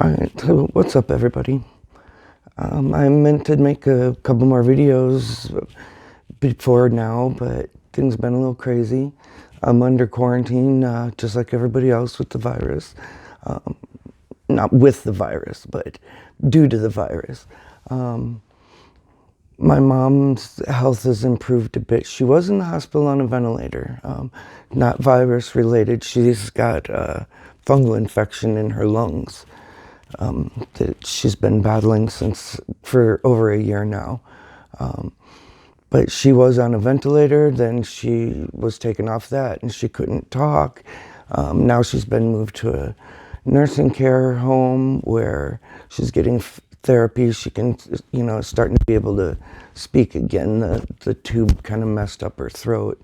All right, so what's up, everybody? I meant to make a couple more videos before now, but things have been a little crazy. I'm under quarantine, just like everybody else with the virus. Not with the virus, but due to the virus. My mom's health has improved a bit. She was in the hospital on a ventilator, not virus related. She's got fungal infection in her lungs that she's been battling for over a year now. But she was on a ventilator, then she was taken off that and she couldn't talk. Now she's been moved to a nursing care home where she's getting therapy. She can, starting to be able to speak again. The tube kind of messed up her throat.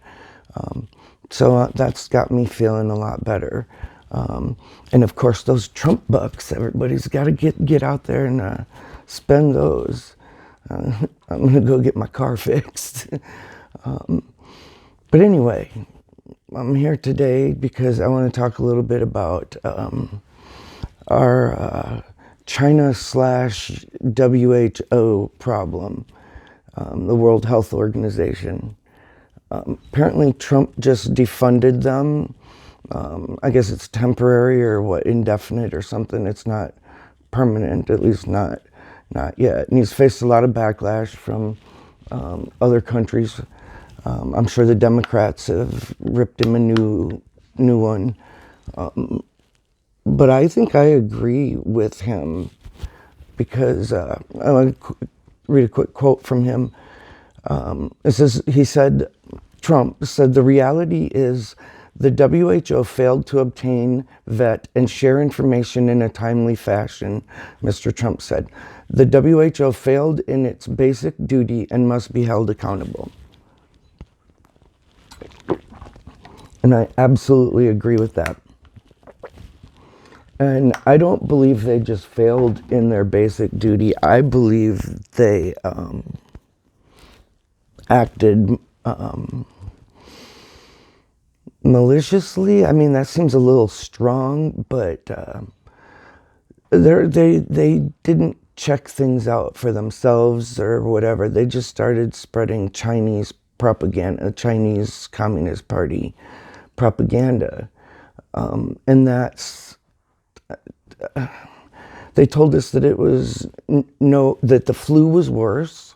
So that's got me feeling a lot better. And of course, those Trump bucks, everybody's got to get out there and spend those. I'm going to go get my car fixed. But anyway, I'm here today because I want to talk a little bit about our China/WHO problem, the World Health Organization. Apparently, Trump just defunded them. I guess it's temporary or indefinite or something. It's not permanent, at least not yet. And he's faced a lot of backlash from other countries. I'm sure the Democrats have ripped him a new one. But I think I agree with him because I want to read a quick quote from him. It says, Trump said, "The reality is the WHO failed to obtain, vet, and share information in a timely fashion," Mr. Trump said. "The WHO failed in its basic duty and must be held accountable." And I absolutely agree with that. And I don't believe they just failed in their basic duty. I believe they acted maliciously. I mean, that seems a little strong, but they didn't check things out for themselves or whatever. They just started spreading Chinese propaganda, Chinese Communist Party propaganda, and they told us that it was that the flu was worse.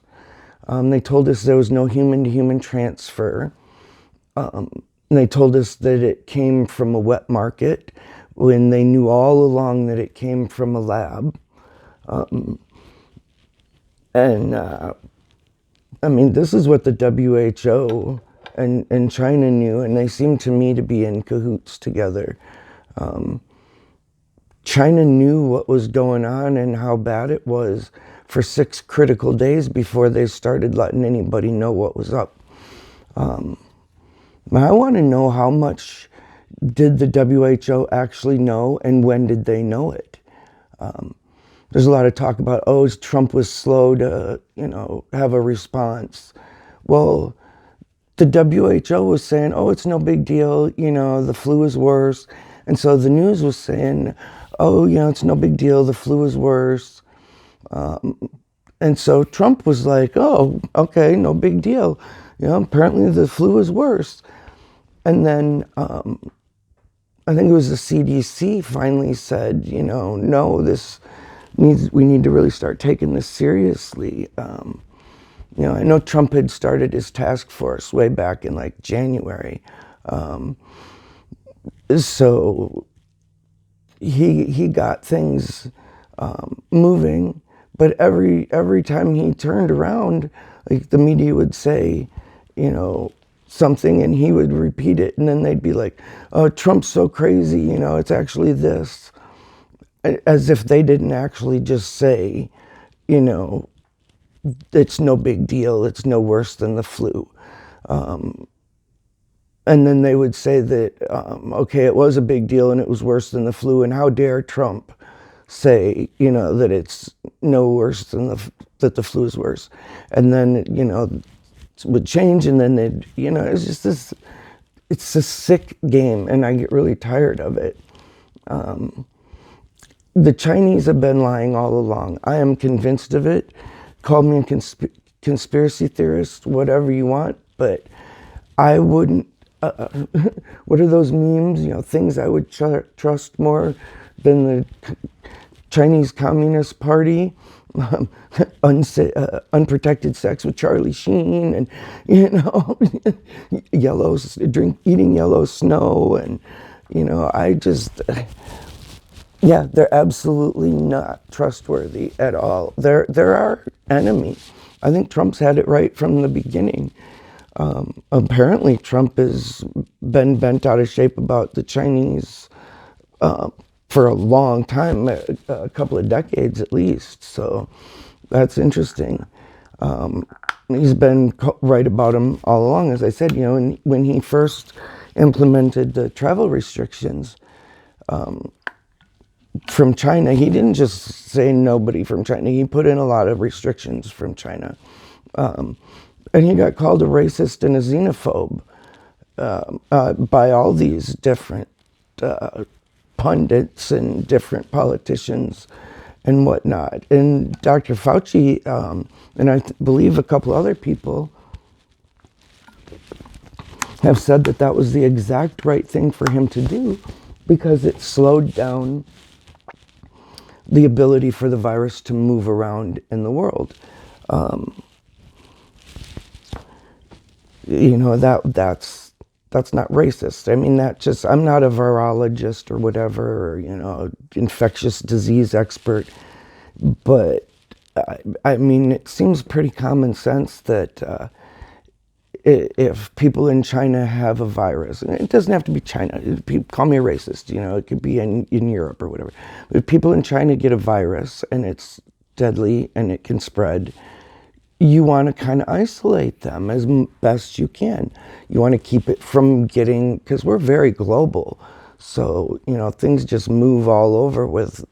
They told us there was no human-to-human transfer. They told us that it came from a wet market when they knew all along that it came from a lab. I mean, this is what the WHO and China knew, and they seem to me to be in cahoots together. China knew what was going on and how bad it was for 6 critical days before they started letting anybody know what was up. I want to know, how much did the WHO actually know, and when did they know it? There's a lot of talk about, Trump was slow to, have a response. Well, the WHO was saying, it's no big deal, the flu is worse. And so the news was saying, it's no big deal, the flu is worse. And so Trump was like, okay, no big deal. Apparently the flu is worse. And then I think it was the CDC finally said, no, we need to really start taking this seriously. I know Trump had started his task force way back in like January. So he got things moving, but every time he turned around, like, the media would say, something, and he would repeat it, and then they'd be like, Trump's so crazy, it's actually this. As if they didn't actually just say, it's no big deal, it's no worse than the flu. And then they would say that, okay, it was a big deal and it was worse than the flu, and how dare Trump say, that it's no worse than that the flu is worse. And then, it would change, and then they'd, it's just this, it's a sick game, and I get really tired of it. The Chinese have been lying all along. I am convinced of it. Call me a conspiracy theorist, whatever you want, but I wouldn't. What are those memes? Things I would trust more than the Chinese Communist Party. Unprotected sex with Charlie Sheen, and eating yellow snow, and I just. Yeah, they're absolutely not trustworthy at all. They're our enemy. I think Trump's had it right from the beginning. Apparently, Trump has been bent out of shape about the Chinese for a long time, a couple of decades at least. So that's interesting. He's been right about them all along. As I said, when he first implemented the travel restrictions, from China, he didn't just say nobody from China. He put in a lot of restrictions from China. And he got called a racist and a xenophobe by all these different pundits and different politicians and whatnot. And Dr. Fauci, and I believe a couple other people, have said that that was the exact right thing for him to do because it slowed down the ability for the virus to move around in the world. That's not racist. I mean, I'm not a virologist or whatever, or, infectious disease expert, but I mean, it seems pretty common sense that if people in China have a virus, and it doesn't have to be China, call me a racist, it could be in Europe or whatever. But if people in China get a virus and it's deadly and it can spread, you want to kind of isolate them as best you can. You want to keep it from getting, because we're very global. So, things just move all over with,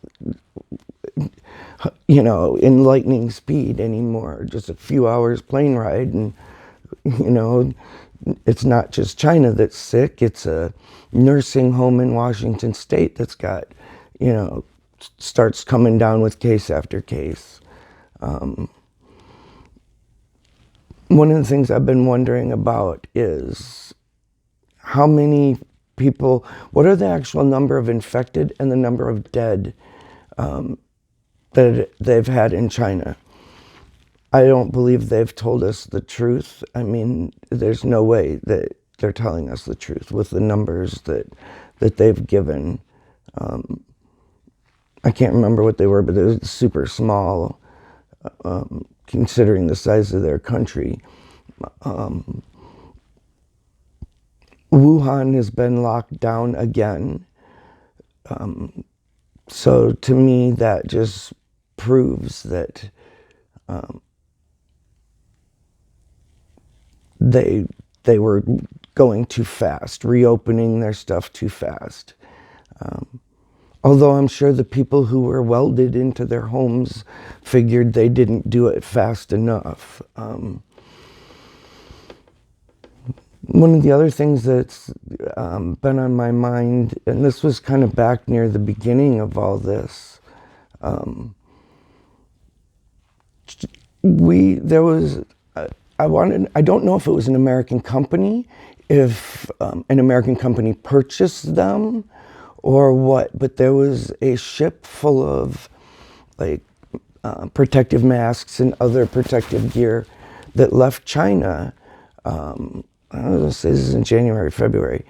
in lightning speed anymore. Just a few hours plane ride and, it's not just China that's sick. It's a nursing home in Washington State that's got, starts coming down with case after case. One of the things I've been wondering about is how many people, what are the actual number of infected and the number of dead that they've had in China? I don't believe they've told us the truth. I mean, there's no way that they're telling us the truth with the numbers that they've given. I can't remember what they were, but they're super small, considering the size of their country. Wuhan has been locked down again. So to me, that just proves that they were going too fast, reopening their stuff too fast. Although I'm sure the people who were welded into their homes figured they didn't do it fast enough. One of the other things that's been on my mind, and this was kind of back near the beginning of all this, I don't know if it was an American company, if an American company purchased them or what, but there was a ship full of protective masks and other protective gear that left China. I don't know, this is in January, February,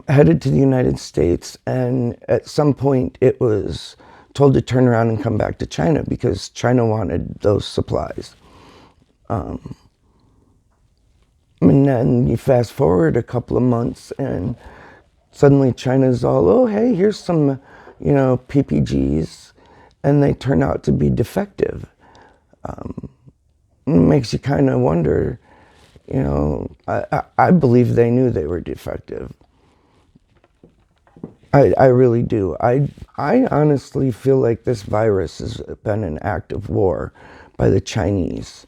headed to the United States, and at some point it was told to turn around and come back to China because China wanted those supplies. And then you fast forward a couple of months and suddenly China's all, oh, hey, here's some, PPGs, and they turn out to be defective. It makes you kind of wonder, I believe they knew they were defective. I really do. I honestly feel like this virus has been an act of war by the Chinese.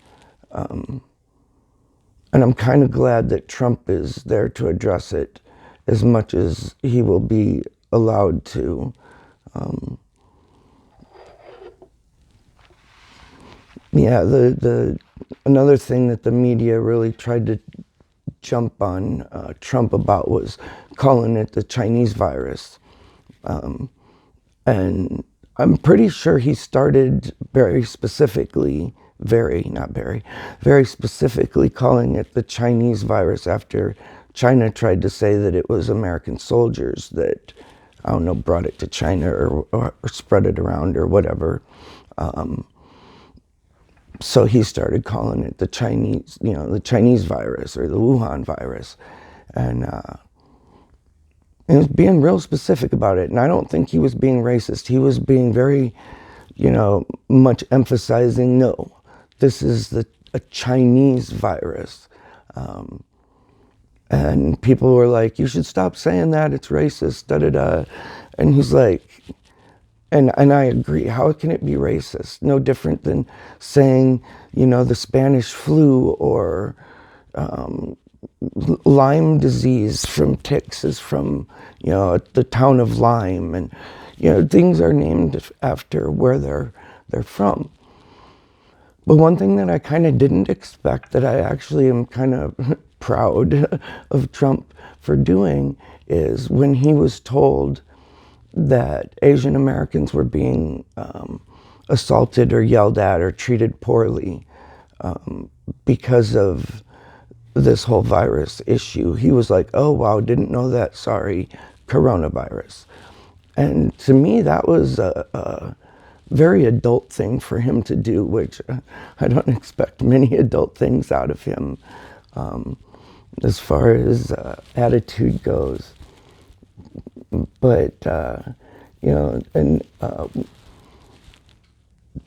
And I'm kind of glad that Trump is there to address it as much as he will be allowed to. Yeah, the another thing that the media really tried to jump on Trump about was calling it the Chinese virus. And I'm pretty sure he started very specifically, very specifically calling it the Chinese virus after China tried to say that it was American soldiers that, I don't know, brought it to China or spread it around or whatever. So he started calling it the Chinese, the Chinese virus or the Wuhan virus. And he was being real specific about it. And I don't think he was being racist. He was being very, much emphasizing, no, this is a Chinese virus. And people were like, you should stop saying that, it's racist, da da da. And he's like, and I agree, how can it be racist? No different than saying, the Spanish flu or Lyme disease from ticks is from, the town of Lyme. And, things are named after where they're from. But one thing that I kind of didn't expect, that I actually am kind of proud of Trump for doing, is when he was told that Asian Americans were being assaulted or yelled at or treated poorly because of this whole virus issue. He was like, oh, wow, didn't know that, sorry, coronavirus. And to me, that was a very adult thing for him to do, which I don't expect many adult things out of him as far as attitude goes. But, and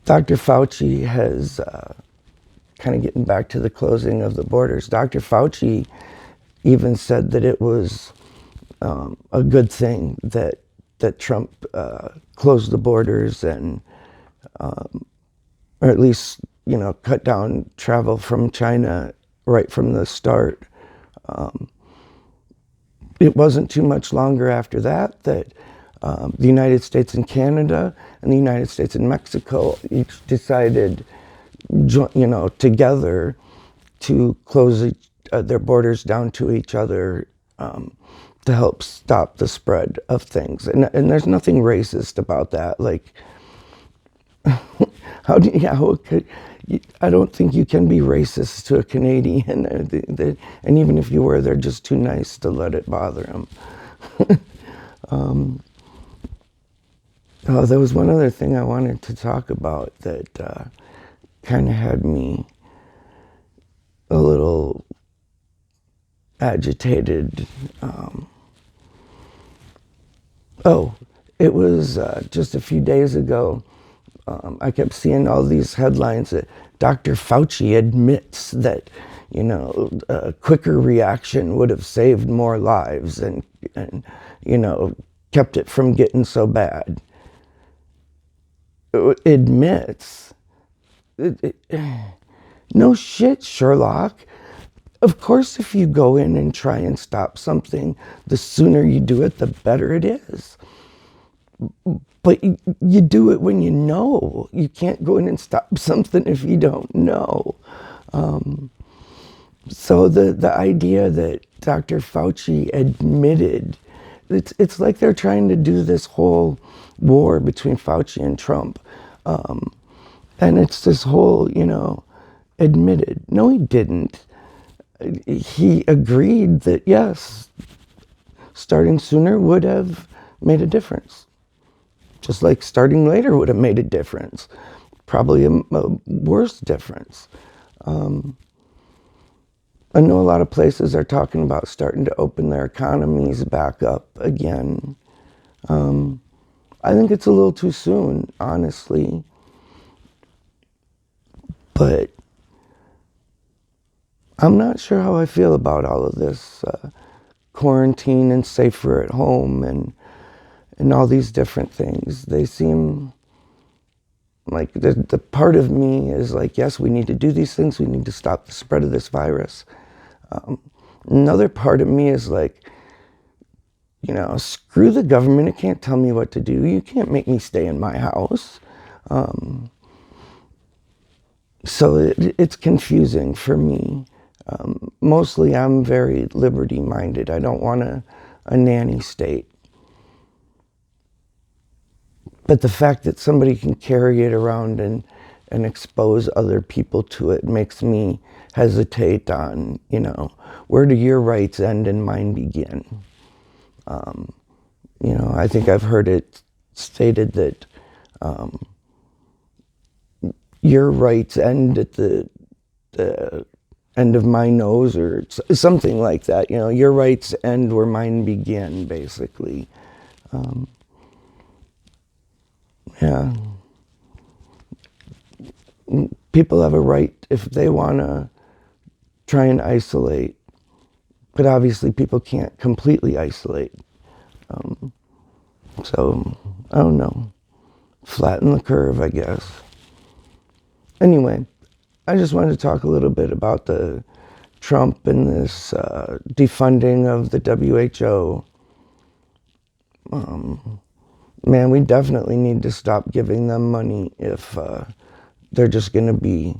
Dr. Fauci has, kind of getting back to the closing of the borders, Dr. Fauci even said that it was a good thing that Trump closed the borders and, or at least, cut down travel from China right from the start. It wasn't too much longer after that the United States and Canada and the United States and Mexico each decided, together to close their borders down to each other to help stop the spread of things. And there's nothing racist about that. Like, I don't think you can be racist to a Canadian. And even if you were, they're just too nice to let it bother them. Oh, there was one other thing I wanted to talk about that kind of had me a little agitated. It was just a few days ago. I kept seeing all these headlines that Dr. Fauci admits that, a quicker reaction would have saved more lives and kept it from getting so bad. Admits. No shit, Sherlock. Of course, if you go in and try and stop something, the sooner you do it, the better it is. But you do it when you know. You can't go in and stop something if you don't know. So the idea that Dr. Fauci admitted, it's like they're trying to do this whole war between Fauci and Trump. And it's this whole, admitted. No, he didn't. He agreed that, yes, starting sooner would have made a difference. Just like starting later would have made a difference. Probably a worse difference. I know a lot of places are talking about starting to open their economies back up again. I think it's a little too soon, honestly. But I'm not sure how I feel about all of this quarantine and safer at home and all these different things. They seem like the part of me is like, yes, we need to do these things. We need to stop the spread of this virus. Another part of me is like, screw the government. It can't tell me what to do. You can't make me stay in my house. So it's confusing for me. Mostly I'm very liberty-minded. I don't want a nanny state. But the fact that somebody can carry it around and expose other people to it makes me hesitate on, where do your rights end and mine begin? I think I've heard it stated that your rights end at the end of my nose, or something like that. Your rights end where mine begin, basically. Yeah. People have a right if they want to try and isolate, but obviously people can't completely isolate. So, I don't know. Flatten the curve, I guess. Anyway, I just wanted to talk a little bit about the Trump and this defunding of the WHO. Man, we definitely need to stop giving them money if they're just going to be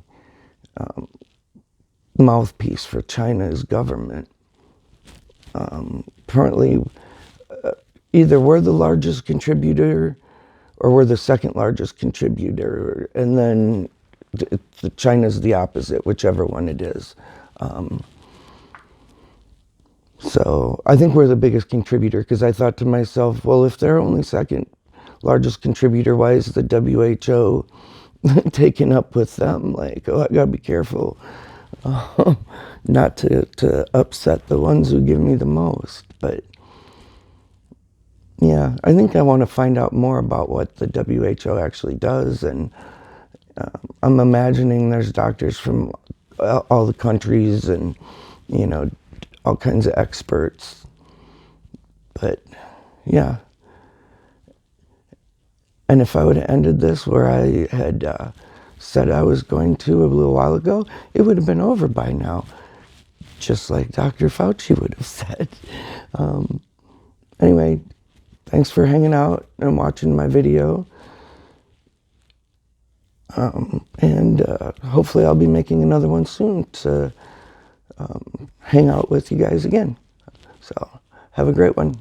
mouthpiece for China's government. Currently, either we're the largest contributor or we're the second largest contributor, and then China's the opposite, whichever one it is. So I think we're the biggest contributor, because I thought to myself, well, if they're only second largest contributor, why is the WHO taking up with them? Like, oh, I gotta be careful not to upset the ones who give me the most. But yeah, I think I want to find out more about what the WHO actually does, and I'm imagining there's doctors from all the countries, and all kinds of experts. But yeah, and if I would have ended this where I had said I was going to a little while ago, it would have been over by now, just like Dr. Fauci would have said. Anyway, thanks for hanging out and watching my video. And hopefully I'll be making another one soon to hang out with you guys again. So have a great one.